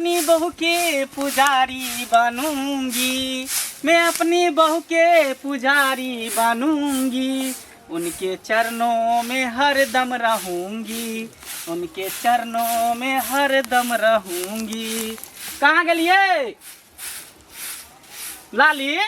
अपनी बहू के पुजारी बनूंगी, मैं अपनी बहू के पुजारी बनूंगी, उनके चरणों में हर दम रहूंगी, उनके चरणों में हर दम रहूंगी। कहाँ गलिए लाली?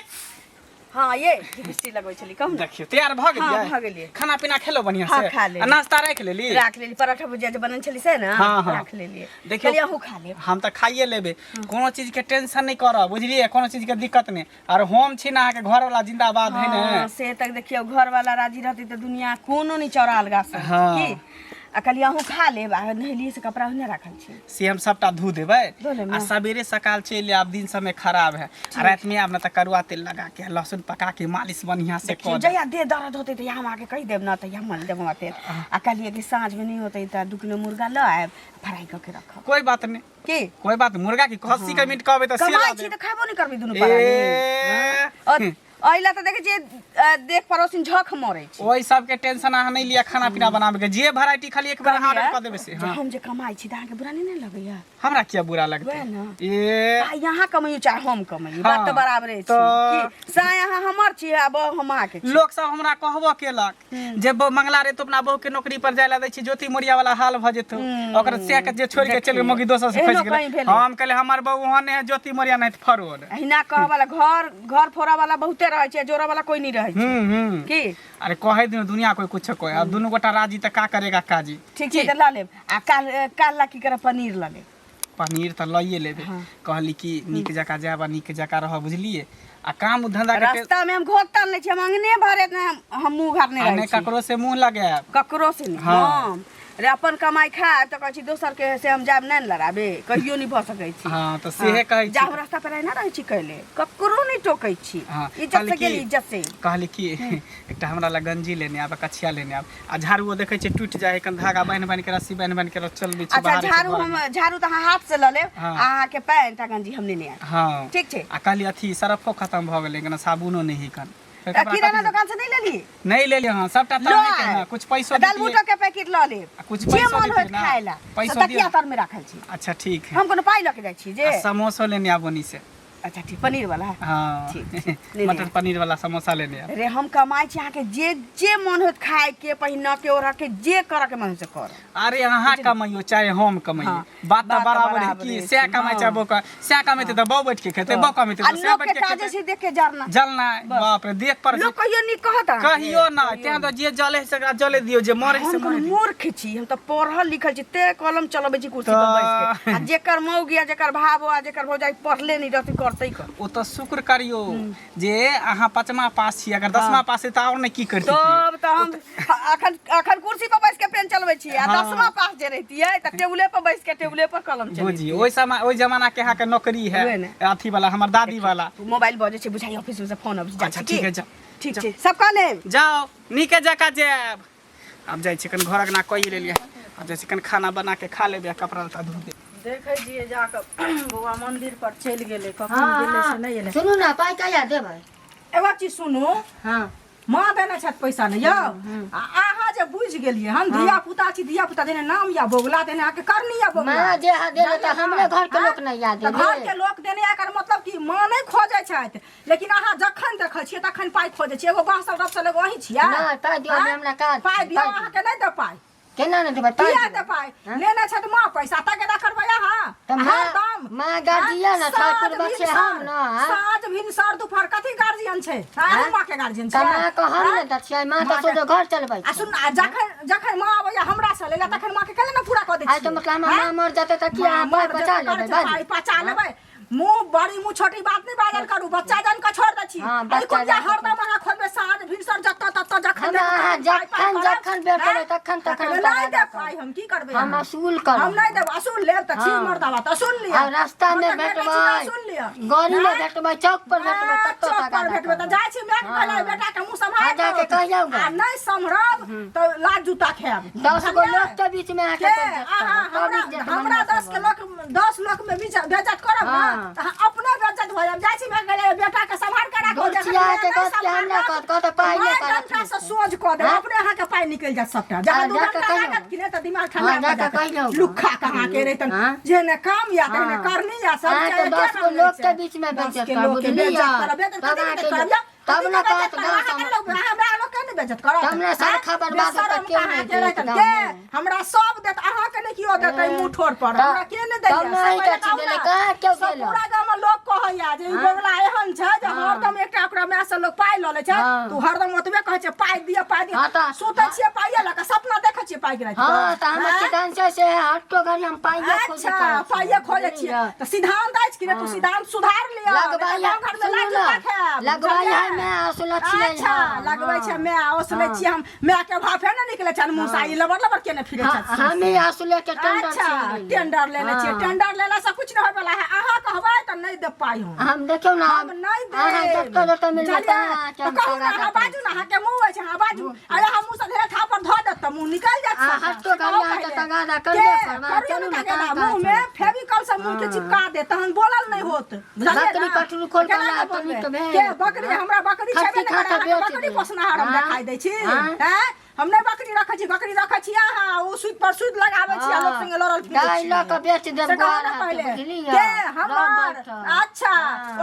हाँ ये लिपस्टिक लगबै छली कहू ना। देखियो तैयार भ गेलिए? हाँ भ गेलिए। खाना पीना खेलो बढ़िया से? हाँ खा लेली। नाश्ता रख लेली? रख लेली, पराठा भुजिया जे बनल छली से ना रख लेली। देखियो कहलिए अहू खा लेब। हम त खाइए लेबे, कोनो चीज के टेंशन नहीं करब, बुझलिए? कोनो चीज के दिक्कत नहीं। और हम छी ना के घर वाला जिंदाबाद है ना। से तक देखियो घर वाला राजी रहती त दुनिया कोनो नहीं चौराल गाछ की। आ कहलिए अहू खा लेब, आ नहलिए से कपड़ा ओने राखल छी। से हम सबटा धो देबै धो लेब आ ना। सवेरे सकाल चल आब, दिन समय खराब है। रात में आब ना त करुआ तेल लगा के लहसुन पका के मालिश बढ़िया से कर जया दे दर्द होते त हम आके कह देब ना त हम मल देब तेल। आ कहलिए कि साँझ में नहीं होते त 2 किलो मुर्गा ल आएब, फ्राई करके रखब। कोई बात नहीं, की कोई बात मुर्गा की खस्सी का मीट कहबे त कमाई छी सेला त खाबो नहीं करबी दुनु ए परानी। अइला त देखे छी देख पड़ोसिन झक मरै छी। ओई सब के टेंशन आ नहीं लिया खाना पीना बनावे के, जे वैरायटी खाली एक बार ऑर्डर कर देबे से। हां हम जे कमाई छी त अहाँ के बुरा नहीं लगैया? हमरा क्या बुरा लगता वह ना। ए आ यहाँ कमाइयो चाहे हम कमाइयो, बात तो बराबरे छी। तो- कि सा यहाँ हमर छी अब हम आके छी। लोग सब हमरा कहबो केलक जे मंगला रे तो अपना बहू के नौकरी पर जाय ला दै छी, ज्योति मोरिया वाला हाल भ जेतो, ओकर से के जे छोड़ के चल मगी दोसर से एहनो फंस कहीं गेल। भेलै। हम कहले हमर बहू ओहने है, ज्योति मोरिया नहीं त फरोड। अहिना कह वाला घर फोड़ा वाला बहुते रहे छै, जोरा वाला कोई नहीं रहे छै। की अरे कहे दिन दुनिया कोई कुछ कोई, अब दोनों गोटा राजी त का करेगा काजी। ठीक छै त ला लेब। आ काल ला की करे पनीर ला लेब। पनीर त लइए लेबे। कहली कि निक जका जाबा निक जका रह, बुझलिए? आ काम धंधा के रास्ता में हम घोटता नहीं छी, हम अंगने भरे हम मुंह घाटने रहे ने छी। ककरो से मुंह लगाएब। ककरो से नहीं। हाँ। अरे अपन कमाई खाए तो कहै छी दोसर के से हम जाब नहीं लड़ाबे, कहियो नहीं भ सकै छी। हां त सेहे कहै छी। जाब रास्ता पर ना रहै छी कहले ककरो नहीं टोकै छी। हाँ, इज्जत से कहली गेली कि- इज्जत से। कहली कि एकटा हमरा ला गंजी लेने आब, कछिया लेने आब, आ झाड़ू देखे छै टूट जाए, कन धागा बांध के रस्सी बांध के चलबे छै अच्छा बाहर। झाड़ू तो अहाँ हाथ से ल लेब, हाँ। अहाँ के पैंट आ गंजी हम लेने आएब। हां ठीक छै। आ कहली अथी सरफो खत्म भ गेलै, कना साबुनो नहीं कन। आ किराना दुकान से नहीं लेली? नहीं ले लियो। हां सबटा लो ताने के। आएब। हां कुछ पैसो दाल दिए। बूटा के पैकेट ल लेब, कुछ जे पैसो मन दिए होत ना। खाए ला पैसो तकिया दिए। तर में राखल छी। अच्छा ठीक है। हम कोनो पाई ल के जाय छी जे। आ समोसो लेने आब ओनी से। अच्छा ठीक, पनीर वाला। हाँ ठीक, ले मटर लिया। पनीर वाला समोसा लेने आब। अरे हम कमाई छी अहाँ के जे मन होत खाए के, पहिना के, ओढ़ा के, जे करे के मन से कर। अरे अहाँ कमाइयो चाहे हम कमाइयो, हाँ, बात तो बात तो बराबर है बराबर कि है। से कमाई चाहे वो से कमाते तो बहु बैठ के खेते, बहु कमाते आ तो से लोग बैठ के के ताजे खेते। से देख के जरना। जलना बाप रे, देख पर लोग कहियो नहीं कहता। कहियो ना, ते तो जे जले से जले दियो, जे मरे से हम मरे दियो। मूर्ख छी, हम तो पढ़ल लिखल छी, ते कलम चलबे छी कुर्सी पर बैठ के। आ जेकर मौगी आ जेकर भाव आ जेकर भौजाई पढ़ले नहीं रहती करतै कर। ओ तो शुक्र करियो जे अहाँ 5मा पास छी, अगर 10मा पास है तो और नहीं की करती। तब तो हम अखन कुर्सी पर बैठ के पेन चलबे छी, आ 10वां पास जे रहतियै त टेबुले पर बैठ के टेबुले पर कलम चलबे। बुझी ओई समय ओई जमाना के अहाँ के नौकरी है, उहे ने। अथी वाला हमर दादी वाला। मोबाइल बजे छै, बुझाई ऑफिस में से फोन आबै छै। अच्छा ठीक है, जाओ ठीक छै, सब कह लेब। जाओ नीके जका जाब। अब जाय छी कन घरक ना कहि लेलिए, अब जाय छी कन खाना बना के खा लेबे, कपड़ा लत्ता धो दे। देखै जिए जाके बौआ मंदिर पर चल गेले, कखन गेले से नहीं एले। सुनू ना, पाई कहिया देबै? एगो चीज सुनू, हाँ माँ देने छथि पैसा ने यौ, आ अहाँ जे बुझ गेलिए हम धिया पुता छी, धिया पुता देने नाम या बोगला देने आके करनी या बोगला। माँ जे देले त हमरे घर के लोक नहीं याद घर के लोक देने एकर मतलब कि माँ नहीं खोजे छथि, लेकिन अहाँ जखन देखै छियै तखन पाई खोजे छियै। एगो बांस रब से लगो अहीं छियै। नहीं, पाई दियौ, हमरा काज पाई दियौ, अहाँ के नहीं दे पाई। केना नहीं देबै? पाई किया दियौ। दे पाई? लेने छथि माँ पैसा तके रखबै अहाँ। त माँ गार्जियन है, ठाकुर बच्चे हम ना। साँझ भिनसर दुपहर कथी गार्जियन छै? माँ के गार्जियन त छै। माँ को हम ने दछियै, माँ त सोझो घर चलबै आ छै। सुन, आ जखन माँ आबैया हमरा से लेला तखन माँ के केले ना पूरा क दै आइ त मतलब हमर माँ मर जेतै त की अहाँ पाई बचा लेबै? पाई बचा लेबै। मुंह बड़ी मुंह छोटी बात नहीं बाजल करू, बच्चा जान के छोड़ दै छी। हाँ, अरे बच्चा कुटिया जान के हरदम अहाँ खोलबे साँझ भिनसर जत्ता तत्ता जखन हमरा अहाँ जखन बेटबै तखन नहीं दे पाई, हम की करबै? हम असूल करब। हम नहीं देब, असूल लेब त छी हाँ। मर्दावा त असूल लिया। आ रास्ता में भेटबै, असूल लिया। गाड़ी में भेटबै, चौक पर भेटबै, तत्तो चौक टका पर भेटबै त देबै। जाइ छी मैक कहले बेटा के मुंह संभाल हाँ, जाके कहियौ गे। आ नहीं सम्हरब त लाज जूता खायब। 10 गो लोक के बीच में आके हमरा 10 लोक में बेइज्जत करब ना हाँ। त अहाँ अपने बेइज्जत भ जाब। जाइ छी मैं कहले बेटा के संभाल के राखो, लसिया के कहत के हमरा कहत पाई ले कर से सोच क दे अपने अहाँ के पाई निकल जा सबटा जब दुकान लागत कि ने त दिमाग ठंडा हो जाए लुखा कहां के रे तन जे ने काम या ने करनी या सब के 10 को लोग के बीच में बेइज्जत कर बुझलिया तब ना कहत हमरा लोग के नहीं बेइज्जत करत हमरा सर खबर बात तक के नहीं हमरा सब देत अहाँ के नहीं कियो देतै मुंह ठोर पर हमरा के नहीं दै नहीं कछि देले का क्यों गेल पूरा गांव में लोग कहैया जे ई बोगला एहन छै जे हरदम एकटा ओकरा में से लोग पाई ल ले छै तू हरदम ओतबे कहै छै पाई दिया सुतै छियै पाइए लका सपना देखै छियै पाई गिरै हां त हम किसान से हटतो घरी हम पाइए खोजे अच्छा पाइए खोजे छियै त सिद्धांत अछि कि तू सिद्धांत सुधार लिया लगवाई है मैं असला छियै अच्छा लगबै छै मैं असले छियै हम मैं के भाफे न निकले छै मुंह साई लबर के न फिरे छै हम ही असले के टेंडर छियै टेंडर लेले छियै टेंडर लेला से कुछ न होय वाला है अहाँ कहबै त नहीं दे पाई हम देखियो ना हम नहीं दे अहाँ तो मिलता तो कहू ना अहाँ बाजू ना अहाँ के मुंह है अहाँ बाजू अरे हम मुंह से घेरा खा पर ध देत त मुंह निकल जात हटतो घरी आ त तगादा कर दे चलू ना मुंह में फेविकॉल से मुंह के चिपका दे तहन बोलल नहीं होत बकरी पटरू खोल के ला त निक भे के बकरी हमरा बकरी छेबे न करे बकरी पोसनाहार हम देखाई दै छी हैं हम नहीं बकरी रखै छी अहाँ ओ सुत पर सुत लगाबै छी लोग संगे लड़ल फिरै छी गाय ल के बेच देब गोरा बुझलिए के हमर अच्छा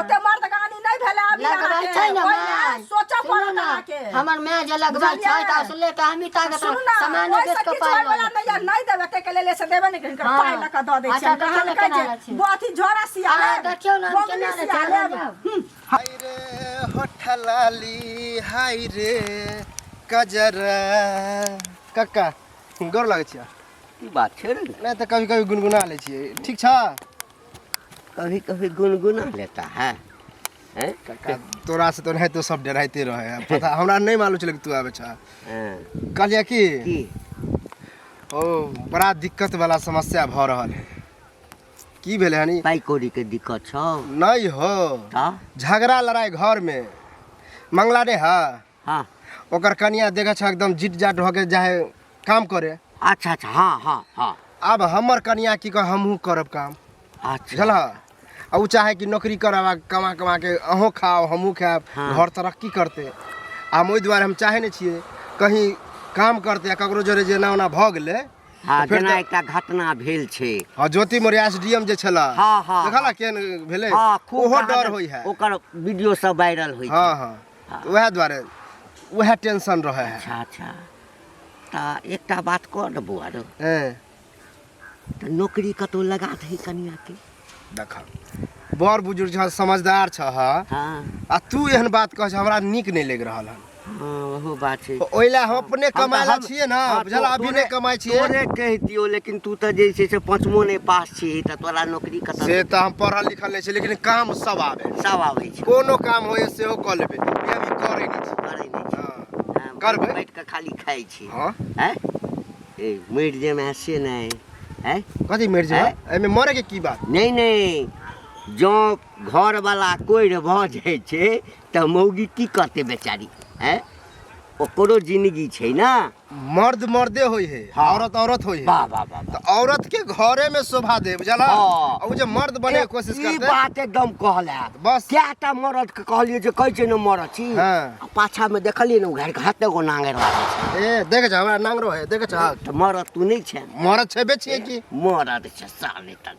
ओते मर्द गानी नहीं भेले अभी लगबै छै न सोचा पड़ल के हमर मैं जे लगबै छै त असले के हमी ताकत सामान बेच के पाई वाला नहीं देबे के लेले से देबे नहीं कर पाई ल के द दै छी कहल के बाथी झोरा सिया देखियो ना केना रे चल हाय रे होठलाली हाय रे कजरा कक्का गोर लागै छियै की बात छै रे नहीं तो कभी कभी गुनगुना ले छियै ठीक छ कभी कभी गुनगुना लेता है हैं कक्का तोरा से तो नहीं तो सब डराइते रहे है पता हमरा नहीं मालूम चले कि तू आबे छ कहलिया की ओ बड़ा दिक्कत वाला समस्या भ रहल है की भेले हनी पाई कौड़ी के दिक्कत छ नहीं हो झगड़ा लड़ाई घर में मंगला रे हां ओकर कनिया देखै छ एकदम जिट जाट हो के जाए काम करे अच्छा अच्छा हां अब हमर कनिया की कह हमहू करब काम अच्छा चल आ उ चाहे कि नौकरी करब कमा के अहो खाओ हमहू खाब घर तरक्की करते आ मोइ द्वारे हम चाहे नहीं छिए कहीं काम करते आ ककरो जरे जेना ओना भ गेले हां जेना एकटा घटना भेल छै हां ज्योति मोर एसडीएम जे छला देखला केन भेले ओहो डर होई है ओकर वीडियो सब वायरल होई छै हां वह द्वारे वह टेंशन रहे है अच्छा अच्छा ता एकटा बात कर न बुआ रो त नौकरी कतो लगा दही कनिया के देखा बड़ बुजुर्ग छ समझदार छ हां आ तू एहन बात कह हमरा नीक नहीं लग रहल है हां ओहो बात छै ओइला हम अपने कमाला छिए ना बुझला अभी नहीं कमाई छिए तोरे कहतियो लेकिन तू त जे छै से पांचमो नहीं पास छी त तोरा नौकरी कत से त हम पढ़ल लिखल नहीं छी लेकिन काम सब आवे छै कोनो काम होय से हो क लेबे ये भी करे नहीं छी करबे बैठ के खाली खाई छी हां हैं ए मर जे में से नहीं हैं कथि मर जे ए में मरे के की बात नहीं जो घर वाला कोई भ जाय छै त मौगी की करते बेचारी हैं ओकरो जिंदगी छै ना मर्द मर्दे होई है औरत औरत होई है वाह वाह वाह तो औरत के घरे में शोभा दे बुझला और जे मर्द बने के कोशिश करते ई बात एकदम कहला बस क्याटा मर्द के कहलिए जे कहै छै न मरद छी हां पाछा में देखलिए न घर के हाथे को नांगर रहै छै ए देख छ हमरा नांगरो है देख छ त मरद तू नहीं छै मरद छेबे छिए की मरद छै साले तक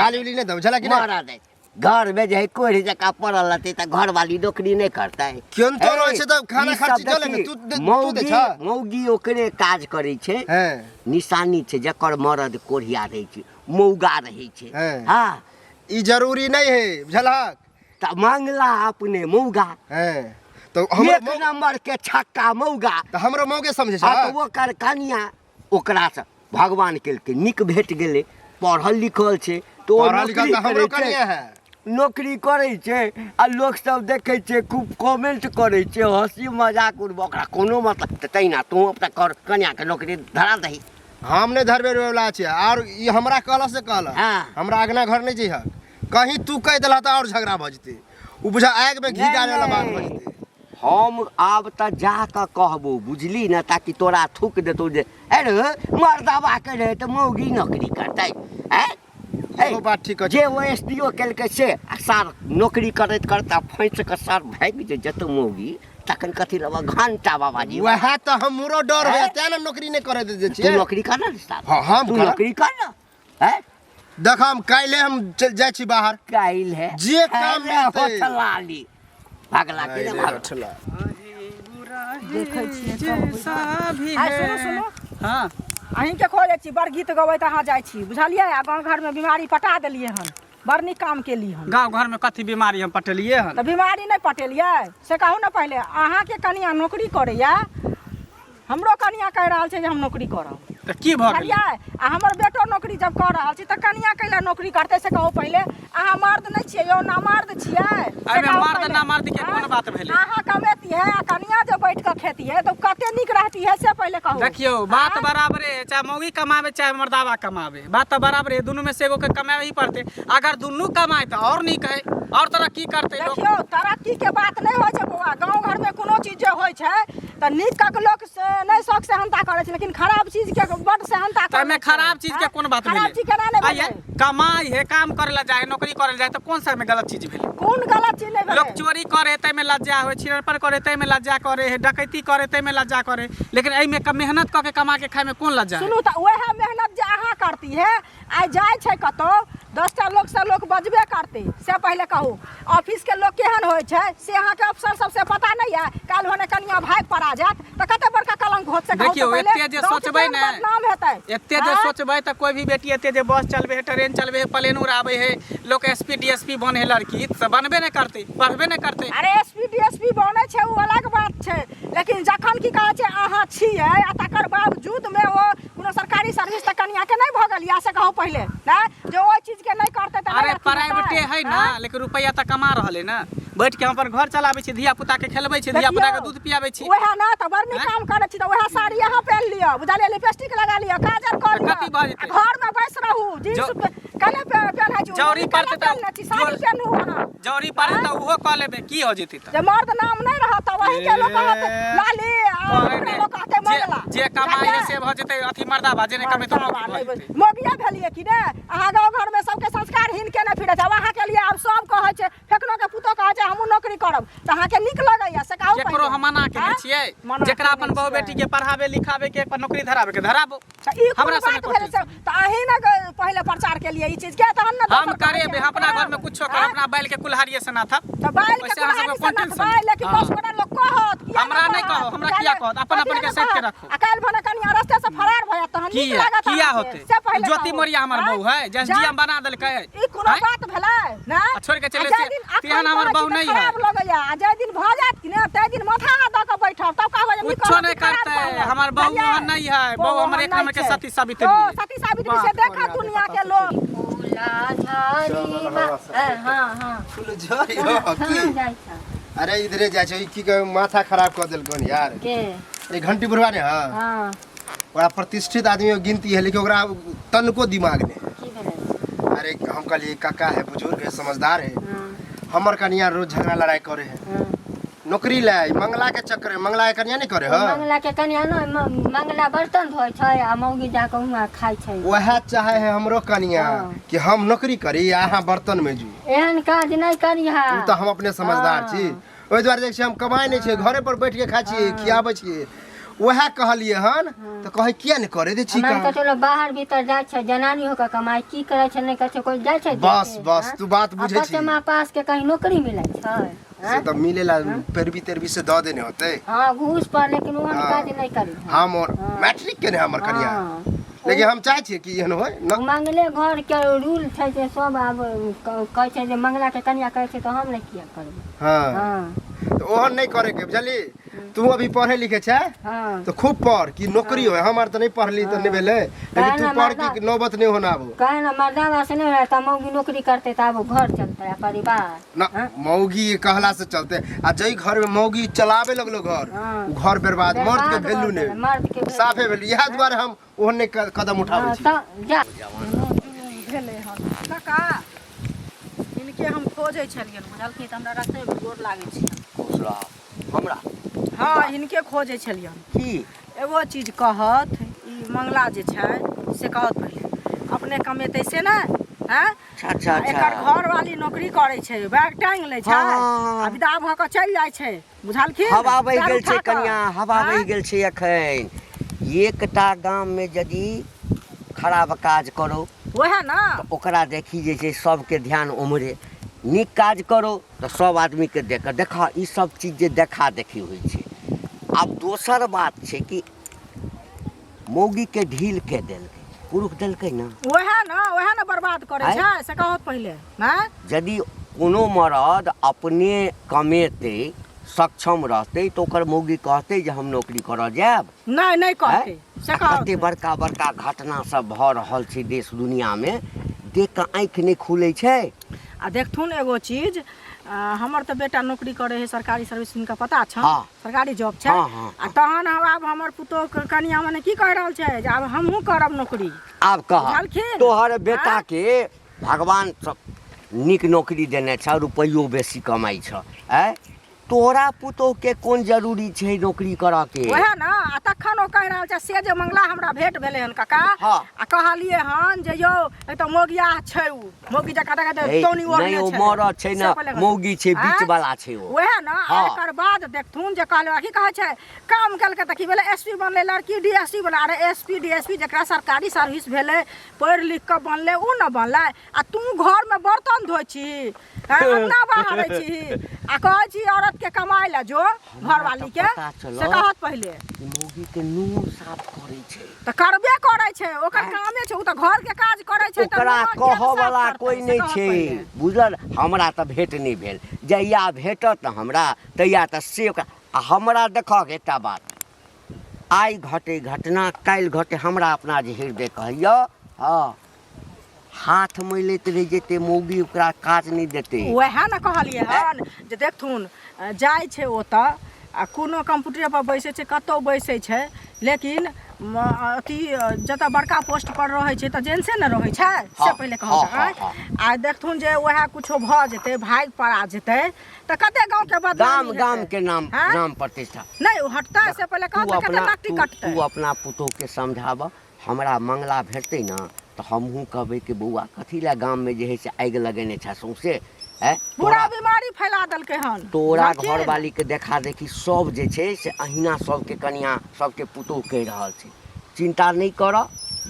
गाली उली नहीं दो बुझला कि ना मरद घर में जे कोई जका पड़ल रहते त घर वाली नौकरी नहीं करता है केन तो रहै छै त खाना खर्ची चले न तू दे छ मौगी ओकरे काज करै छै हैं निशानी छै जकर मरद कोढ़िया रहै छै मौगा रहै छै हां ई जरूरी नहीं है बुझला त मांगला अपने मौगा हैं तो हमर एक नंबर के छक्का मौगा त हमरो मौगे समझे छ त ओकर कनिया ओकरा से भगवान केलके निक भेट गेले पढ़ल लिखल छै तो पढ़ल लिखल त हमरो कनिया है नौकरी करे छै आ लोग सब देखे छै खूब कमेंट करे छै हंसी मजाक उड़ब ओकरा कोनो मतलब तैना तू अपना कर कन्या के नौकरी धरा दही हम नहीं धरबे वाला छै और ई हमरा कहला से कहला हमरा अगना घर नहीं छै कहीं तू कह देला त और झगड़ा भ जते उ बुझा आग में घी डाले वाला बात भ जते हम आब त जा के कहबो बुझली न ताकि तोरा थूक देतो जे अरे मर्दवा के रहे त मौगी नौकरी करतै हैं ओ बात ठीक जे ओ एसडीओ केलकै से आ सर नौकरी करैत करता फैंस के सर भागि जे जत मौगी तखन कथी लेबा घंटा बाबाजी वह तो हमरो डर होय त ना नौकरी नहीं करे दे तू छियै नौकरी कर ना साहब हां हम तू नौकरी कर ना हैं देख हम काल्हि हम चल जाइ छी बाहर काइल है जे काम मिलतै। होठलाली भागला के रे भाग देखै छियै जैसा भी आ है। सुनो सुनो हाँ अहीं के खोजे छी बड़ गीत गबैत अहाँ जाइ छी बुझलियै आ गाँव घर में बीमारी पटा देलियै हन बड़ नीक काम केली हन गांव घर में कथी बीमारी हम पटेलिए हन तऽ बीमारी नहीं पटेलियै से कहू ना पहले अहाँ के कनिया नौकरी करैया हमरो कनिया कह रहल छै जे हम नौकरी करब तो की भऽ गेलै बुझलियै आ हमर बेटो नौकरी जब कर रहल छी तऽ कनिया कैला नौकरी करतै से कहू पहले अहाँ मर्द नहीं छियै यौ ना मर्द छियै से एहिमे कहू मर्द पहिले। ना मर्द के कोन बात भेलै अहाँ कमेती है आ कनिया जो बैठ के खेती है तो कते नीक रहती है से पहले कहू देखियो बात बराबरे है, चाहे मौगी कमावे चाहे मर्दावा कमावे बात तो बराबर है दोनों में से एगो के कमावे ही पड़ते अगर दोनों कमाए तो और नीक है और तरक्की करते लोग देखियो तरक्की के बात नहीं होइ छै बौआ गाँव घर में कोनो चीज जे होइ छै तऽ नीक के लोग से नहीं शौक सेहनता करे छै लेकिन खराब चीज के बड सेहनता तो में खराब चीज के कौन बात खराब चीज केना नहीं आइए भेलै कमाई है काम करे ला जाए नौकरी करे ला जाए तो कौन सा में गलत चीज भेलै कोन गलत चीज नहीं लोग भेलै चोरी करे तै में लज्जा हो छिड़पर करे तै में लज्जा करे है डकैती करे तै में लज्जा करे लेकिन एहि में मेहनत क के कमा के खाए में कौन लज्जा है? सुनू तऽ वएह मेहनत जे अहाँ करती है आइ जाइ छै कतौ 10टा लोग से लोग बजबे करते से पहले कहू ऑफिस के लोग केहन होइ छै से अहाँ के अफसर सब से पता नहीं है काल होने कनिया भाग पड़ा जात तऽ कते बड़का कलंक होत से देखियो एते जे सोचबै ने नाम हेतै एते जे सोचबै त कोई भी बेटी एते जे बस चलबे है ट्रेन चलबे है प्लेन उड़ाबे है लोग एसपी डीएसपी बने है लड़की से बनबे नहीं करते पढ़बे नहीं करते अरे एसपी डीएसपी बने छै उ अलग बात छै लेकिन जखन की कहै छै अहाँ छियै आ तकर बावजूद में ओ कोनो सरकारी सर्विस त कनिया के नहीं भगल या से कहू पहले ना जे ओइ चीज के नहीं करते त अरे प्राइवेटे है ना लेकिन रुपया त कमा रहल है ना बैठ के हम अपन घर चलाबै छी धिया पुता के खेलबै छी धिया पुता के दूध पियाबै छी ओहे ना त बड़ नीक काम करै छी त ओहे साड़ी यहाँ पहन लियो बुझलियै लिपस्टिक लगा लियो काजल कर लियो कथी भऽ जेतै? घर में बैस रहू जींस कने पहनै छी जौरी पड़तै त साड़ी पहनू अहाँ जौरी पड़े त उहो क लेबै की हो जेतै त जे मर्द नाम नहीं रहत त वही के लोग कहत लाली कहै लोग कहते मंगला जे कमाई है से भ जेतै अथी मर्दा बा जेने कमे त मोगिया भेलिए कि ने अहाँ गाँव घर में सबके संस्कार हीन के नहीं फिरे छै अहाँ के लिए आब सब कहै छै फेकनो के पुतो कहै छै हमहू नौकरी करब त अहाँ के नीक लगैया से कहू जेकरो हम मना केने छियै जेकरा अपन बहू बेटी के पढ़ावे लिखावे के पर नौकरी धरावे के धराबो हमरा हमरा बात संगे भेलै से त अहीं ना पहले प्रचार के लिए ई चीज के तहन ना हम करेबे अपना घर में कुछो कर अपना बैल के कुल्हाड़िए से ना था त बाइल के वैसे अहाँ सबके कुल्हाड़ी से कोन ना टेंशन? लेकिन हाँ। 10 गोटा लोग कहत किया हमरा नहीं कहो, हमरा किया कहत? अपन अपन के सेट के रखो। आ काल भने कनिया रास्ते से फरार भया तहन नीक किया लागत किया अहाँके। होते से पहले ज्योति कहू। मोरिया हमर हाँ? बहू है जैसे जा- जीएम बना देलकै ई कोनो हैं? बात भेलै ना आ छोड़ के चले आ जाय से दिन तेहन हमर अखन बहू कहै नहीं छी तऽ है खराब लगैया आ जाय दिन भ जात कि ने तै दिन माथा द के बैठब तब कहबै जे कुछो नहीं करते हमर बहू वहाँ नहीं है बहू हमर एक नंबर के सती साबित्री ओ है सती सावित्री से देखा दुनिया के लोग फूला झाड़ी हाँ हाँ झरी हो कहाँ की जाइ छ अरे इधरे जाइ छै की कहे माथा खराब कर देलकन यार के ये घंटी बुढ़वा ने हां हाँ बड़ा प्रतिष्ठित आदमी के गिनती है लेकिन ओकरा तनको दिमाग नहीं की भेलै अरे हम कहलिए काका है बुजुर्ग है समझदार है हाँ हमर कनिया रोज झगड़ा लड़ाई करे है हाँ नौकरी ले मंगला के चक्कर में मंगला के कनिया नहीं करे है मंगला के कनिया न मंगला बर्तन धोय छै आ मौगी जाके हुआ खाइ छै वह चाहे है हमरो कनिया हाँ। कि हम नौकरी करी या अहाँ बर्तन में जू एहन काज नहीं करिहा उ तो हम अपने समझदार छी ओहि दुआरे देख छी हम कमाई नहीं छी घरे पर बैठ के खाइ छी खियाबै छी वह कहलिए हन तो कहे किया नहीं करे दे छी हमारे का कतो लोग बाहर भीतर जाइ छै जनानी होकर कमाई की करे छै नहीं करे छै कोई जाइ छै बस देखे, बस हाँ? तू बात बुझे आ छी कते माँ पास के कहीं नौकरी मिलै छै से तो मिलेला पैरवी तेरवी से दऽ देने होते हाँ घूस पर लेकिन ओहन हाँ। काज नहीं करी हम और मैट्रिक के ने हमर कनिया हाँ। लेकिन हम चाहे छी कि एहन होय न मंगले घर के रूल छै जे सब आब कहै छै जे मंगला के कनिया कहै छै तो हम नहीं किया करबै हाँ हाँ तो ओहन नहीं करे के बुझली तू अभी पढ़े लिखे छै हाँ तो खूब पढ़ कि नौकरी होय हमार तो नहीं पढ़ली तो नहीं भेले लेकिन तू पढ़ कि नौबत नहीं होना अब कहे ना मर्दावा से नहीं रहता मौगी नौकरी करते तो अब घर चलते है परिवार ना मौगी कहला से चलते आ जई घर में मौगी चलावे लगलो घर हाँ। उ घर बर्बाद मर्द के वैल्यू मर्द नहीं के साफे वैल्यू इएह दुआरे हम ओहन नहीं कदम उठाबै हाँ, छी तो जा भेलै हन काका इनके हम खोजै छलियन बुझलखिन तऽ हमरा रास्ते में गोर लागै छै हमरा हाँ इनके खोजै छलियन की एगो चीज कहत ई मंगला जे छै से कहत पहिले अपने कमेतै से ने हैं? अच्छा एकर घर वाली नौकरी करे छै, बैग टांग ले छै, हाँ। आ विदा भ के चल जाय छै, बुझलखिन? हवा बहि पैर गेल छै उठा कऽ। कनिया, हवा हाँ? बहि गेल छै एखन। एकटा गाम में यदि खराब काज करो वएह ना, तऽ ओकरा देखी जे छै सबके ध्यान उम्हरे, नीक काज करो तऽ सब आदमी के देखा ई सब चीज जे देखा देखी होइ छै। आब दोसर बात छै कि मौगी के ढील के देलकै, पुरुष देलकै ना। वएह ना बर्बाद करे छै, से कहत पहिले ना। यदि कोनो मर्द अपने कमेते सक्षम रहते तो ओकर मौगी कहते जे हम नौकरी करऽ जायब। नहीं कहते, से कहत। कते बड़का बड़का घटना सब भऽ रहल छै देश दुनिया में, देख कऽ आँखि नहीं खुले छै। आ देखथुन एगो चीज, हमर तो बेटा नौकरी करे है सरकारी सर्विस, इनका पता छ, हाँ। सरकारी जॉब छै। हाँ। आ तहन आब हमर पुतोह कनिया मने की कह रहल छै जे आब हमहूँ करब नौकरी। आब कह बुझलखिन? तोहर बेटा के भगवान सब नीक नौकरी देने छ, रुपैयो बेसी कमाई छ, तोरा पुतोह के कोन जरूरी छै नौकरी करऽ के? वएह ना, आ तखन ओ कह रहल छै से जे मंगला हमरा भेट भेलै हन काका, हाँ। आ कहलिए हन जे यौ एक तो मौगिया छै, उ मौगी जका देखे तोनी ओढ़ने नहीं, छै, ओ मरद छै ना, मौगी छै बीच वाला छै ओ। वएह ना। हाँ। एकर बाद देखथुन जे कहले की कहे छै, काम केलकै त की भेलै, एसपी बनले, लड़की डीएसपी बनले। अरे एसपी डीएसपी जकरा सरकारी सर्विस भेलै, पढ़ लिख के बनले, उ न बनले। आ तू घर में बर्तन धोइ छी, अंगना बहारै छी, आ कहै छी औरत के कमाई ला जो, घरवाली के, से कहत पहिले। मौगी के नूह साफ करे छै त करबे करे छै, ओकर कामे छै, उ त घर के काज करे छै। त ओकरा नूह कहऽ किया वाला साफ कोई करतै, नहीं से कहत छै, पहिले। बुझल? हमरा तऽ भेट नहीं भेल, जहिया भेटत न हमरा तहिया तऽ से ओकरा। आ हमरा देखक एकटा बात, आइ घटे घटना, काल्हि घटे हमरा अपना जे हृदय कहैया, हाँ हाथ मैलैत रहि जेतै मौगी, ओकरा काज नहीं देतै। वएह न कहलिए हन जे देखथुन जाइ छै ओतऽ, आ कोनो कंप्यूटर पर बैसे छै, कतौ बैसे छै, लेकिन अथी जतऽ बड़का पोस्ट पर रहै छै तऽ जेंट्से न रहै छै, से हाँ, पहिले हाँ, कहत। हाँ। आ देखथुन जे वएह कुछो भऽ जेतै, भागि पड़ा जेतै, तऽ कते गांव के बदनामी गाम हेतै। के नाम हाँ? नाम प्रतिष्ठा। नहीं हटतै, से पहिले कहत कते लट्टी कटतै। तू अपना पुतोह के समझाबऽ, हमरा मंगला भेटतै ना तऽ हमहूँ कहबै कि बौआ कथी लए गाम में जे है से आगि लगेने छै सौंसे, पूरा बीमारी फैला देलकै हन। तोरा बुझलखिन? घर वाली के देखा देखी सब जे छै से अहिना सबके कनिया सबके पुतोह कहि रहल छै। चिंता नहीं कर,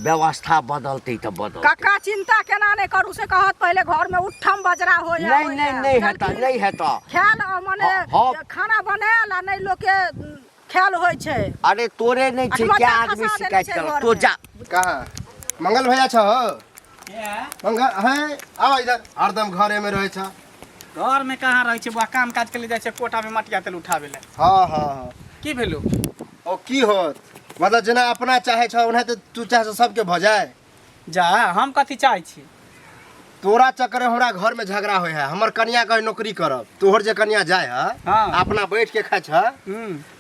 व्यवस्था बदलते तो बदलते। काका चिंता केना नहीं करू, से कहत पहिले घर में उठम बजरा हो जाए। नहीं हेता, नहीं हेता। ख्याल मने हाँ। खाना बनाएल आ नहीं लोग के ख्याल होय छै। अरे तोरे नहीं छै, अठमा क्या जा आदमी खसा शिकायत देने छै कर घर तो में। जा। कहाँ मंगल भैया छ? मंगल है, आवा इधर, हरदम घरे में रहे छ। घर में कहाँ रहे छै बुआ, काम काज के लिए जाय छै कोटा में मटिया तेल उठाबे ले। हाँ हाँ। की भेलो? ओ की होत, मतलब जेना अपना चाहे छ ओना तो तू चाहे छ सबके भ जाए। जा हम कथी चाहे छी? तोरा चक्कर में हमरा घर में झगड़ा होय है। हमर कन्या कहे नौकरी करब, तोहर जे कन्या जाए है हाँ। अपना बैठ के खाए छ,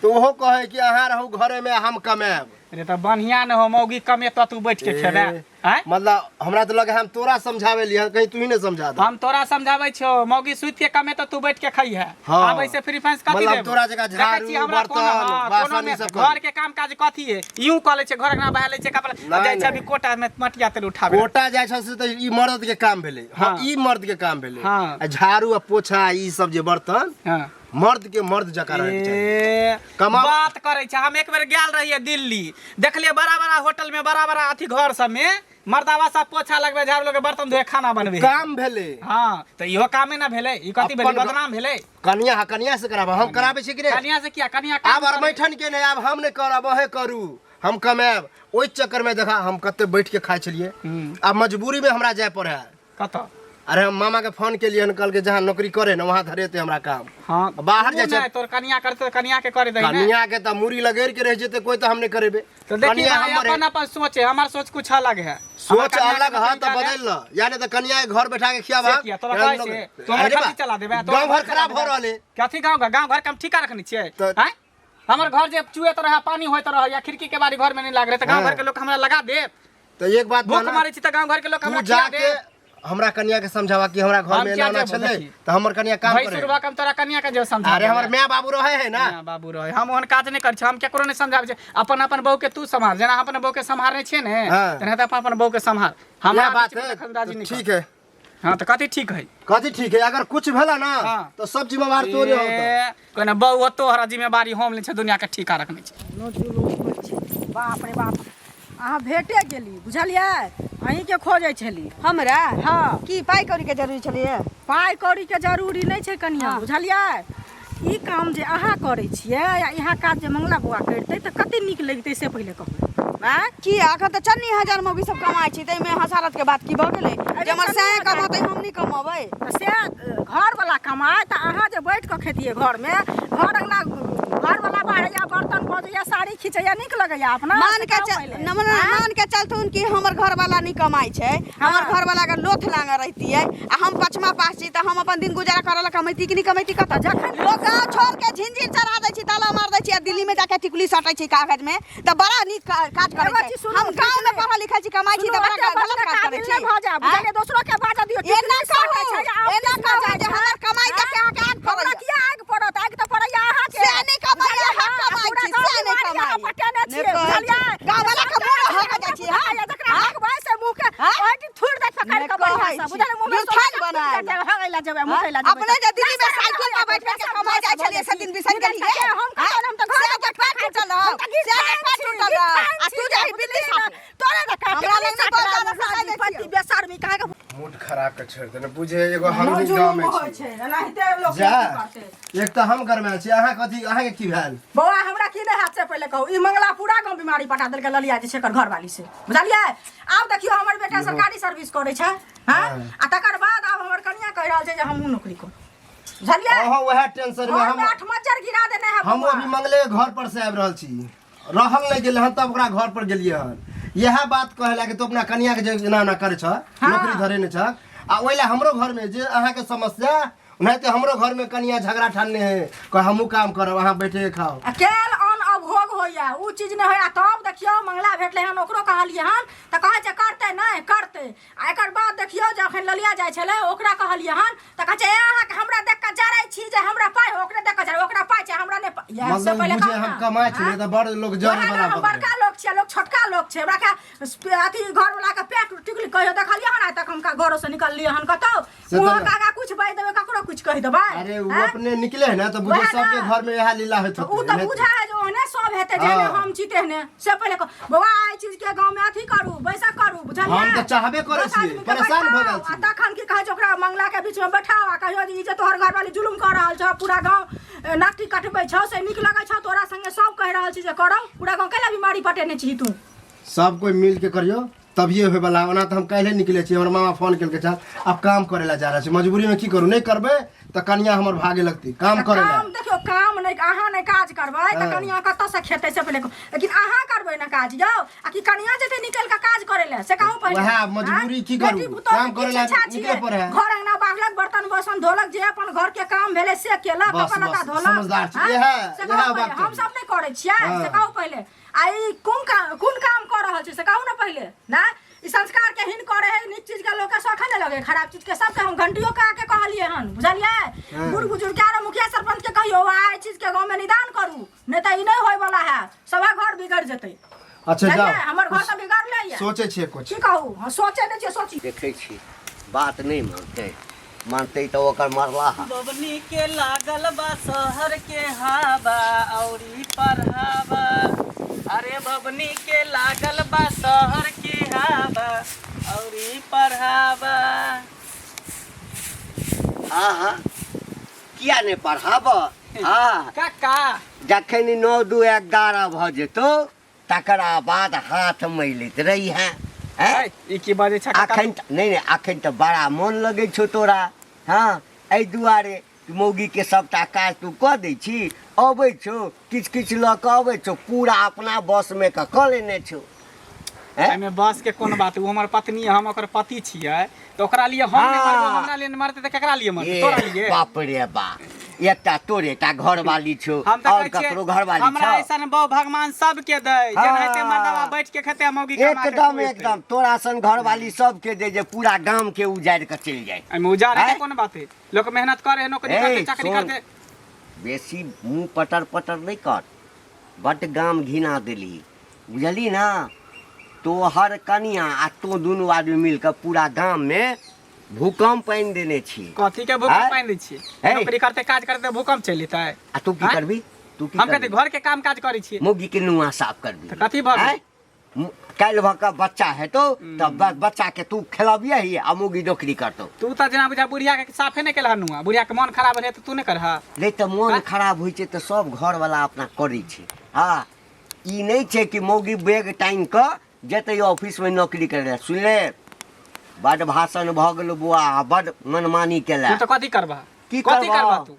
तो ओहो कहे कि अहाँ रहू घरे में हम कमाएब। अरे तो बढ़िया न हो, मौगी कमे तो तू बैठ के खेबे। हैं? मतलब हमरा तो लगे हम तोरा समझावे लिए, कहीं तू ही ने समझा दे। हम तोरा समझाबै छौ, मौगी सुइत के कमे तो तू बैठ के खई है। हाँ। अब ऐसे फ्री फैंस कथी मतलब देब? तोरा जगह देखै झाड़ू, छी हमरा बर्तन, कोनो- हाँ, बासन कोनो में ई सब घर कर। के काम काज कथी है? यूं कह ले छै, घर ना बहा ले छै, कपड़ा नहीं, जाय छै नहीं। अभी कोटा में मटिया तेल उठाबे। कोटा जाय छ से तो ई मर्द के काम भेले। हाँ, हाँ। ई मर्द के काम भेले। हाँ। आ झाड़ू आ पोछा ई सब जे बर्तन हां मर्द के मर्द जका रहे के चाहिए। कमाओ। बात करे छै। हम एक बेर गेल रहिए दिल्ली, देखलिए बड़ा बड़ा होटल में, बड़ा बड़ा अथी घर सब में मर्दावा सब पोछा लगबे, झाड़ू लगबे, बर्तन धोए, खाना बनबे। काम भेले। हाँ तो इहो कामे ना भेले, ई कथी भेले? अपन- बदनाम भेले। कन्या से कराबा, हम कराबे छी कि नहीं? कन्या से किया? कन्या आब काम करे। अरमैठन के नहीं, आब हम नहीं करब, ओहे करू, हम कमाएब। ओइ चक्कर में देखा हम कते बैठ के खाए छलिए। अब मजबूरी में हमरा जाए पड़े है। कत? अरे हम मामा के फोन के लिए कल के जहाँ नौकरी करे ना वहाँ धरे थे हमरा काम। हाँ बाहर जाए छै। तोर कन्या करते तो कन्या के करे दही ना। कन्या के तो मुरी लगेर के रह जेते, कोई तो हम नहीं करेबे। तो देखिए कन्या भाई, हमर अपन अपन सोच है, हमार सोच कुछ अलग है। सोच हमार कन्या अलग के है नौकरी तो जाने- बदल ल, यानी तो कन्या के घर बैठा के खियाबा। से किया? तोरा कहै छै, तोरा खातिर चला देबे, तोरा गांव घर चला खराब देबे। हो रहले। कथी गांव घर के हम ठीका रखने छियै? तो- हैं? हमर घर जे चुए तो रहा, पानी होइत रहा, या खिड़की के बारी घर में नहीं लाग रहे, तो गांव हाँ। घर के लोग हमरा लगा दे। तो एक बात भूख माना, मारे छी तो गांव घर के लोग तू हमरा खिया जाके दे। हमरा कन्या के समझावा कि हमरा घर हम में क्या ना जब चले देखी? तो हमर कन्या काम भाई करे सुरवा कम तोरा कन्या के जो समझा अरे हमर माय बाबू रहे है ना ना बाबू रहे हम ओहन काज नहीं कर हम केकरो नहीं समझाबे छै अपन अपन बहू के तू संभाल जेना अपन बहू के संभालने छे ने हाँ। तेना त अपन बहू के संभाल हमरा यह बात बीच में है दखलंदाजी नहीं ठीक कर। है हां तो कथी ठीक है कथी ठीक है अगर कुछ भेला ना हाँ। तो सब जिम्मेवार तोरे होता कोने बहू तोहरा जिम्मेवारी हम ले छै दुनिया के ठिका रखने छै बाप रे बाप अहाँ भेटे गेली बुझलियै अहीं के खोजै छली हमरा हाँ की पाई कौड़ी के जरूरी छलिए पाइ कौड़ी के जरूरी नहीं छै कनिया बुझलियै ई काम जे अहाँ करै छियै या इहाँ काज जे मंगला बुआ करतै तऽ कते नीक लगतै से पहिले कहू की अखन तऽ चन्नी हजार में भी सब कमाई छी तै में हसारत के बात की भऽ गेलै जे हमर से कमातै हम नहीं कमाबै तऽ से घर वाला कमाय तऽ अहाँ जे बैठ कऽ खेतियै घर में घर अगला घर वाला बाहरैया बर्तन बजैया साड़ी खींचैया नीक लगैया अपना मान के चलथुन कि हमर घर वाला नहीं कमाई छै हमर घर वाला के लोथ लांग रहतियै आ हम पचमा पास छी तऽ हम अपन दिन गुजारा करल कमैती कि नहीं कमैती कत जखन लोग गाँव छोड़ के झिंझिर चढ़ा दै छी ताला मार दै छी आ दिल्ली में जाके टिकुली सटै छी कागज में तऽ बड़ा नीक काज करै छै हम गाँव में पढ़ल लिखल छी कमाई छी तऽ बड़ा गलत काज करै छी भाजा बुझलियै दोसरो के बाजा दियौ एना कहू जे हमर कमाई के आग हमरा किया आग पड़त आग तऽ पड़ैया अहाँ के से नहीं कमाई हम कमाई छी से नहीं कमाई पटेने छियै बुझलियै गाँव वाला के मुंह हो जाइ छी हां जकरा आग भाई से मुंह के ओटी थुर दे पकड़ के बढ़िया से बुझलियै मुंह में खान बनाए हगैला जेबै मुखैला जेबै अपने जे दिल्ली में साइकिल पर बैठ के कमाई जाइ छलिए से दिन बिसर गेलिए हम तऽ घर से पैर टूटल हो से पैर टूटल हो आ तू जे दिल्ली साथ तोरे देख हमरा लग नहीं बोल जाना सकाई पति बेशर्मी काहे के मूड खराब के छोड़ देने बुझे एगो हम भी गांव में होइ छी छै एनाहिते लोग जा करते एक तो हम घर में छी अहाँ कथी अहाँ के की भेल बौआ हमरा की नहीं हाथ से पहले कहू ई मंगला पूरा गांव बीमारी पटा देलकै ललिया जी से घर वाली से बुझलियै आब देखियो हमर बेटा सरकारी सर्विस करे छै हां आ तकर बाद आब हमर कन्या कह रहल छै जे हमहू नौकरी करू बुझलियै ओहो वह टेंशन में हम आठ मज्जर गिरा देने है हम अभी मंगले घर पर से आबि रहल छी रहल नहीं गेल हन तब ओकरा घर पर गेलिए हन यह बात कहला कि तू अपना कन्या के जेना ना करे छ नौकरी धरे ने छ आ ओइला हमरो घर में जे अहाँ के समस्या नहीं तो हमरो घर में कन्या झगड़ा ठानने है कह हमहू काम करब अहाँ बैठे खाओ अकेल अन अभोग होइया उ चीज नहीं होइया तब देखियो मंगला भेटले हन ओकरो कहलिए हन त कहै छै करते नहीं करते आ एकर बाद देखियो जखन ललिया जाय छले ओकरा कहलिए हन त कहै छै अहाँ के हमरा देख के जरै छी जे हमरा पाइ ओकरे देख के जरै ओकरा पाइ छै हमरा ने यह से मतलब पहले बुझे हम कमाई छी त बड़ लोग जरे वाला हम बड़का लोग छियै लोग छोटका लोग छै हमरा के अथी घर वाला के पेट टिकली कहियो देखलिए हन तक हमका घरो से निकललिए हन कतौ मुंह काका कुछ बाई देबे ककरो कुछ कह देबै अरे वो अपने निकले है ना तो बुझे सबके घर में यह लीला होत उ त बुझा है जो ओने सब हेते जेने हम जीते ने से पहले बाबा आई चीज के गांव में अथी करू बैसा करू बुझलिए हम तो चाहबे करे छी परेशान भ गेल छी तखन की कहै छै ओकरा मंगला के बीच में बैठाओ आ कहियो जे ई जे तोहर घर वाली जुलुम कर रहल छ पूरा गांव नाटी कटबै छ से नीक लगै छ तोरा संगे सब कह रहल छी जे करौ पूरा गांव कैला बीमारी पटेने छी तू सब कोई मिल के करियो तभिए होय वाला ओना तो हम काल्हे निकले छी हमर मामा फोन केलके छ अब काम करे ला जा रहा छी मजबूरी में की करू नहीं करबे त कन्या हमर भागे लगती काम करे ला काम देखियो काम नहीं अहाँ नहीं काज करबै त कनिया कत से खेतै से पहले लेकिन अहाँ करबै ना काज यौ आ कि कनिया जेते निकल के काज करे ले से कहू पहिले वह मजबूरी की करू काम करे ला निकले पर है घर अंगना बागलक बर्तन बासन धोलक जे अपन घर के काम भेले से केलक बस, अपन लता बस, धोलक समझदार छी। हाँ? यह से कहू बात पहिले, हम छै। सब नहीं करे छियै हाँ। से कहू पहिले आई कोन काम कर रहल छी से कहू ना पहिले ना ई संस्कार के हिन करे है नीक चीज के लोग के शौख नहीं लगे खराब चीज के सब के हम घंटियों का के कहलिए हन बुझलिए बूढ़ बुजुर्ग के मुखिया सरपंच के कहियो आई चीज के गांव में निदान करू नहीं त ई नहीं होय वाला है सवा घर बिगड़ जतै अच्छा जाओ जाओ हमर घर तो बिगड़ ले सोचे छे कुछ की कहू हम सोचे नहीं छे सोची देखै छी बात नहीं मानते तो ओकर मरला हा बबनी के लागल बा शहर के हवा औरी परहावा अरे बबनी के लागल बा शहर के हवा औरी परहावा हाँ किया नहीं पढ़ाब हाँ काका जखन 9-2-11 भ जेतो तकरा बाद हाथ मैलैत रही है ई की बाजे छ काका अखन नहीं अखन तो बड़ा मन लगे छो तोरा हाँ एहि दुआरे मौगी के सबटा काज तू कऽ दै छी अबै छो किछ लऽ कऽ अबै छो पूरा अपना बस में कऽ लेने छो एमे बस के कोन बात उ हमर पत्नी हम ओकर पति छियै तो ओकरा लिए हम नहीं मरबै हमरा लिए मरते त केकरा लिए मरते तोरा लिए बाप रे बा एकटा तोर एकटा घर वाली छो हम तऽ और कहै छियै, ककरो घर वाली हमरा छो ऐसन बहु भगवान सबके दै हाँ। जेनाहिते मर्दवा बैठ के खेते मौगी कमा के एकदम खुएतै। एकदम तोरा सन घर वाली सबके दे जे पूरा गांव के उजाड़ के चल जाए एहिमे उजाड़े के हैं? कोन बात है? लोक मेहनत करे है, नौकरी ए, करते, चाकरी सुन। करते। बेसी मुंह पटर पटर नहीं कर बट गाम घिना देली बुझली ना तो हर कनिया आ तो दुनू आदमी मिलकर पूरा गांव में भूकंप पानि देने छी कथी के भूकंप हैं? पानि दै छियै? है? नौकरी करते काज करते भूकंप चलि एतै? आ तू की हैं? करबी तू की हम कहते करबी घर के काम काज करै छियै। मोगी के नुआ साफ करबी तऽ कथी भऽ गेल? हैं? काल्हि भऽ कऽ बच्चा हेतौ तब बच्चा के तू खेलबिया ही आ मोगी नौकरी करतौ तू तऽ जेना बुझा बुढ़िया के साफे नहि केलह नुआ, बुढ़िया के मन खराब रहे तऽ तू नहि करहा? नहीं तो मन खराब होइ छै तऽ सब घर वाला अपना करै छै हाँ ई नहीं छै कि मौगी बैग टाइम के जेतै ऑफिस में नौकरी करे ले सुन ले बड भाषण भऽ गेल बुआ बड मनमानी केला तू तऽ कथी करबा? की कथी करबा? करबा तू?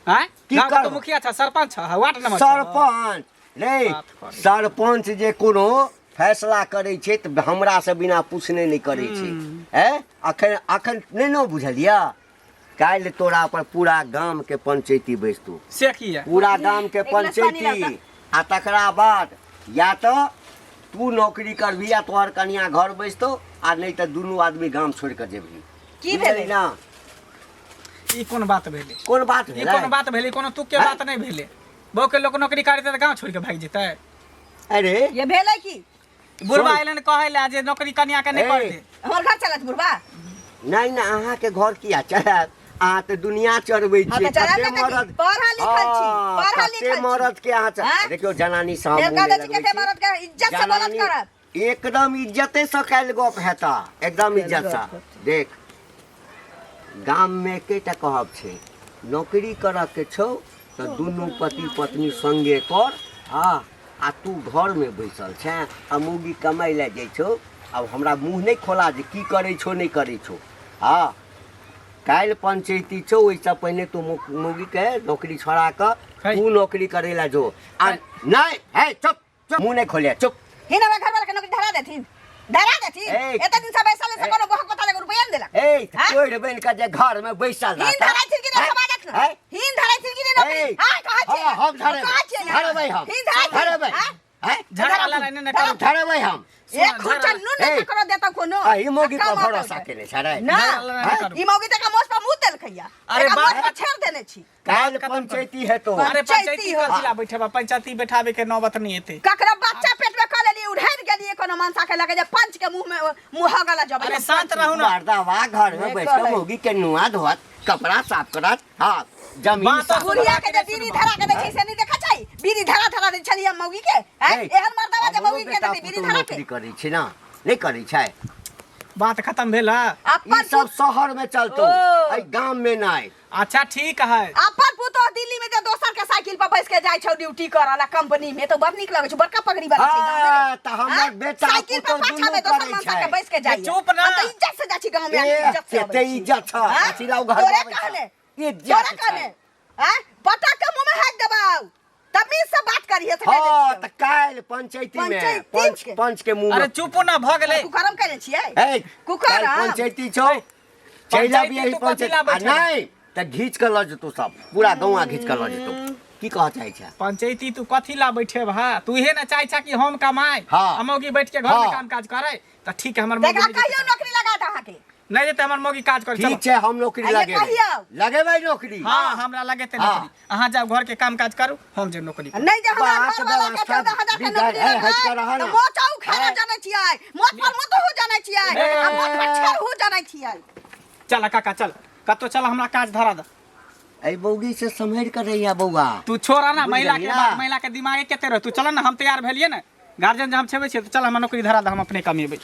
हैं? की गाँव के करबा? तो मुखिया छ, सरपंच छ, वार्ड नंबर छ। सरपंच रे बात करै। सरपंच जे कोनो फैसला करे छै तऽ हमरा से बिना पूछने नहीं करे छै हैं अखन अखन नहीं न बुझलिया काल्हि तोरा पर पूरा गांव के पंचायती बैसतौ से की है? पूरा गांव के एक गिलास पानी पंचायती आ तकरा बाद या तो तू नौकरी करबी या तोहर कनिया घर बैसतो आ नहीं तो दुनू आदमी गांव छोड़ के जेबही की बुझली भेलै? ना ई कोन बात भेलै? कोन बात ई भेलै कोन बात भेलै? कोनो तुक के हैं? बात नहीं भेलै। बहु के लोग नौकरी करते तऽ गाँव छोड़ के भाग जेतै? अरे ये भेलै की बुढ़वा सुन। अइलन कहै ले जे नौकरी कनिया के नहीं ए। कर दे। हमर घर चलत बुढ़बा? नहीं ना अहाँ के घर किया चढ़ाब अहाँ तऽ दुनिया चढ़बै हाँ, छियै तऽ चढ़ायब कते ने तऽ मरद की? पढ़ल लिखल छी, हाँ, पढ़ल कते लिखल छी। मरद के अहाँ हैं? देखियो जनानी साहब लड़का दै छी कते मरद के इज्जत से बोलत जनानी करब। एकदम इज्जते से काल्हि गप हेता एकदम इज्जत से देख गाम में एकेटा कहब छै नौकरी करऽ के छौ तऽ दुनू पति पत्नी संगे कर हाँ आ तू घर में बैसल छै आ मुर्गी कमाइ ले जाइ छौ अब हमरा मुंह नहीं खोला जे की करै छौ नहीं करै छौ हाँ काल्हि पंचायती छौ ओहिसँ पहिने तू मुर्गी के नौकरी छोड़ा कऽ है। तू नौकरी करे ला जो आ नहीं है चुप चुप मुंह नहीं खोलिया चुप हिन हमरा घर वाला के नौकरी धरा देथिन, धरा देथिन। ए। एते दिन से बैसल से कोनो बहक बता दे रुपया न देलक। ए हाँ? तोड़ बन के जे घर में बैसल हिन धराइ थिन कि नहि समाजक न? हिन धराइ थिन कि नहि नौकरी? ए। हाँ, कहै छियै। हम धरेबै। कहै छियै ने। धरेबै हम। हिन धराइ थिन। धरेबै। हाँ? हैं? झगड़ा वाला रहने न करू। धरेबै हम एक खुर्चा नून ए। नहीं करो देता कोनो। आ ई मोगी पर काम भरोसा होतै। केने छै रे ना, नहीं करू। ई मौगी तक मोस पर मुंह देलकैया। अरे एकरा बात- मोस पर छेड़ देने छी। काल्हि खत्म कर। पंचायती हेतौ अरे पंचायती पंचायती हो। कथी ला बैठेबा? पंचायती बैठाबे के नौबत नहीं एते। ककरा बच्चा पेट में कर लेली उड़ाइ गेली कोनो मनसा के लगे जे पंच के मुंह में मुंह गला जब। अरे शांत रहू ना। मर्दावा घर में बैठ के मोगी के नुआ धोत कपड़ा साफ करत हाँ जमीन बात साफ सुन। बुढ़िया के जे बीड़ी धरा के दै छै से नहीं देखा छै? बीड़ी धरा धरा दै छलिए मौगी के। हैं? ए, एहन मर्दवा जे हमरो मौगी के बेटा दै बीड़ी पुतहु धरा नौकरी के। करै छै ना नहीं करै छै बात खत्म भेल है? ई अपन सब शहर में चलतौ ओ। एहि गांव में नहीं अच्छा ठीक है। अपन पुतो दिल्ली में जे दोसर के साइकिल पर बैस के जाय छौ ड्यूटी करला कंपनी में तो बड़ नीक लगे छै, बड़का पगड़ी वाला छै गाँव में। हाँ, तऽ हमर हाँ? बेटा साइकिल पर पुतहु पाछा दुनू में दोसर करै मनसा छै। के बैस के जाय। चुप ना। हम तो इज्जत से जाइ छी गाँव में, ए, इज्जत से कते अबै छी। इज्जत छ हाँ? अथी लाउ घर तोरे में कहने इज्जत तोरे छै। कहने हैं? पटक के मुंह में हाथ दबाओ तमीज से बात करिए से हाँ तऽ काल्हि पंचायती में पंचायती के। पंच के मुंह अरे में चुप ना भ गेलै। कुकरम करे छियै। ए कुकर, काल्हि हाँ। पंचायती छौ चलि पंचायती आबि तू पंचायत कथी ला आ बैठल? नहीं तऽ घीच के लऽ जेतौ सब पूरा गौवा घीच के लऽ जेतौ की कह चाहै छै पंचायती तू कथी ला बैठे भा? तू हे ना चाहे छा कि हम कमाए हाँ। अमौगी बैठ के घर में हाँ। काम काज करे त ठीक है। हमर देखा मौगी कहियो नौकरी लगा दे अहाँ के। नहीं देते हमर मौगी काज कर। ठीक छै हम नौकरी आइए लगेबै कहियौ। लगेबै नौकरी हाँ हमरा लगे ते हाँ। नौकरी। अहाँ जाओ घर के काम काज करू, हम जे नौकरी करू। नहीं जे हमरा बात घर वाला के व्यवस्था 14,000 के बिगड़- नौकरी है, हट कर लगा रहा तो ना। मोच आउ खाना है। जाने छियै, मोच पर मुत हो जाने छियै, ए। आ मोच पर छेड़ हो जाने छियै। चल काका चल, कतो चल हमरा काज धरा द। एहि बौगी से सम्हरि कर रहिया बौआ तू छोड़ा ना, बुझ महिला के गेलियै ना। बात महिला के दिमागे केते रह। तू चल ना, हम तैयार भेलिए ना, गार्जियन जे हम छेबे छियै तो चल हम नौकरी धरा द, हम अपने कमेबै।